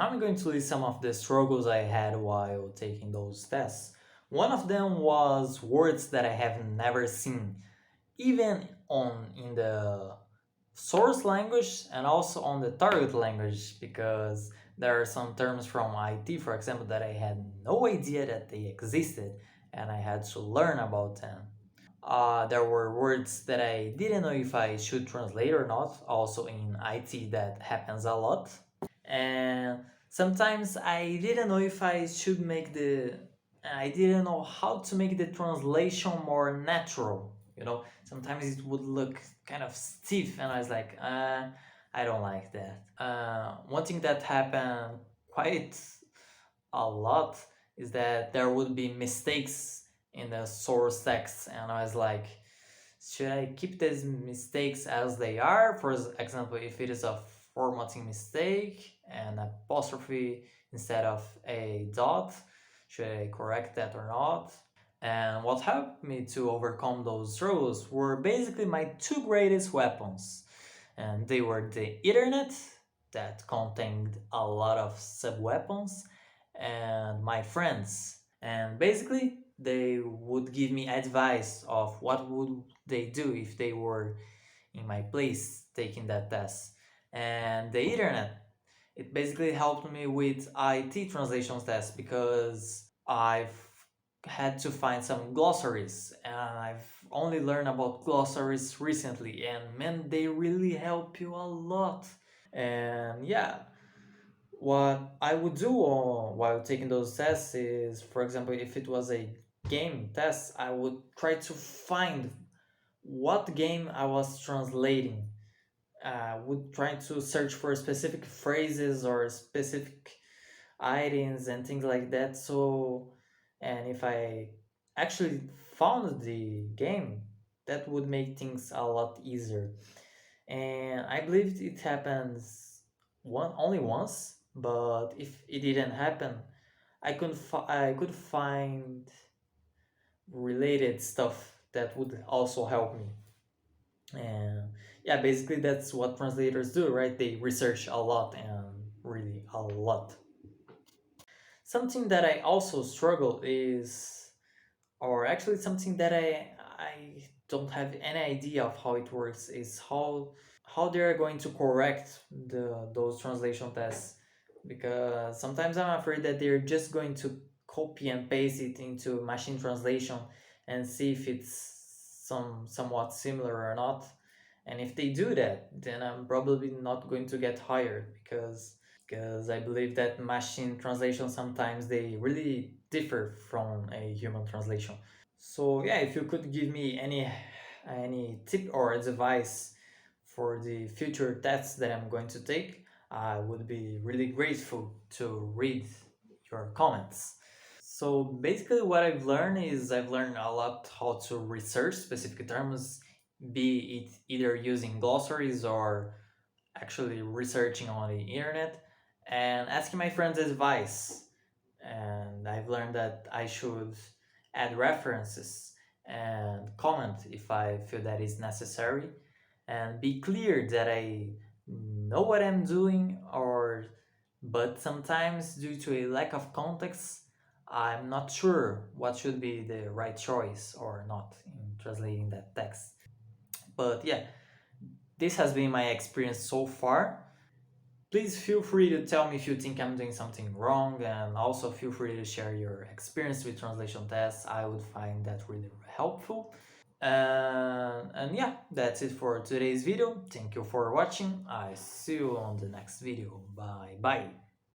now I'm going to list some of the struggles I had while taking those tests. One of them was words that I have never seen, even in the source language and also on the target language, because there are some terms from IT, for example, that I had no idea that they existed and I had to learn about them. There were words that I didn't know if I should translate or not. Also in IT, that happens a lot. And sometimes I didn't know if I should I didn't know how to make the translation more natural. Sometimes it would look kind of stiff, and I was like, I don't like that. One thing that happened quite a lot is that there would be mistakes in the source text, and I was like, should I keep these mistakes as they are? For example, if it is a formatting mistake and apostrophe instead of a dot, should I correct that or not? And what helped me to overcome those struggles were basically my two greatest weapons. And they were the internet, that contained a lot of sub-weapons, and my friends. And basically, they would give me advice of what would they do if they were in my place taking that test. And the internet, it basically helped me with IT translation tests, because I've had to find some glossaries, and I've only learned about glossaries recently, and man, they really help you a lot. And yeah, what I would do while taking those tests is, for example, if it was a game test, I would try to find what game I was translating. Would try to search for specific phrases or specific items and things like that. So, and if I actually found the game, that would make things a lot easier. And I believe it happens only once, but if it didn't happen, I could find related stuff that would also help me. And yeah, basically that's what translators do, right? They research a lot, and really a lot. Something that I also struggle is, or actually something that I don't have any idea of how it works, is how they are going to correct those translation tests, because sometimes I'm afraid that they're just going to copy and paste it into machine translation and see if it's somewhat similar or not. And if they do that, then I'm probably not going to get hired, because I believe that machine translation sometimes they really differ from a human translation. So yeah, if you could give me any tip or advice for the future tests that I'm going to take, I would be really grateful to read your comments. So basically what I've learned is I've learned a lot how to research specific terms, be it either using glossaries or actually researching on the internet and asking my friends advice. And I've learned that I should add references and comment if I feel that is necessary, and be clear that I know what I'm doing, or but sometimes due to a lack of context, I'm not sure what should be the right choice or not in translating that text. But yeah, this has been my experience so far. Please feel free to tell me if you think I'm doing something wrong, and also feel free to share your experience with translation tests. I would find that really helpful. And yeah, that's it for today's video. Thank you for watching. I see you on the next video. Bye bye.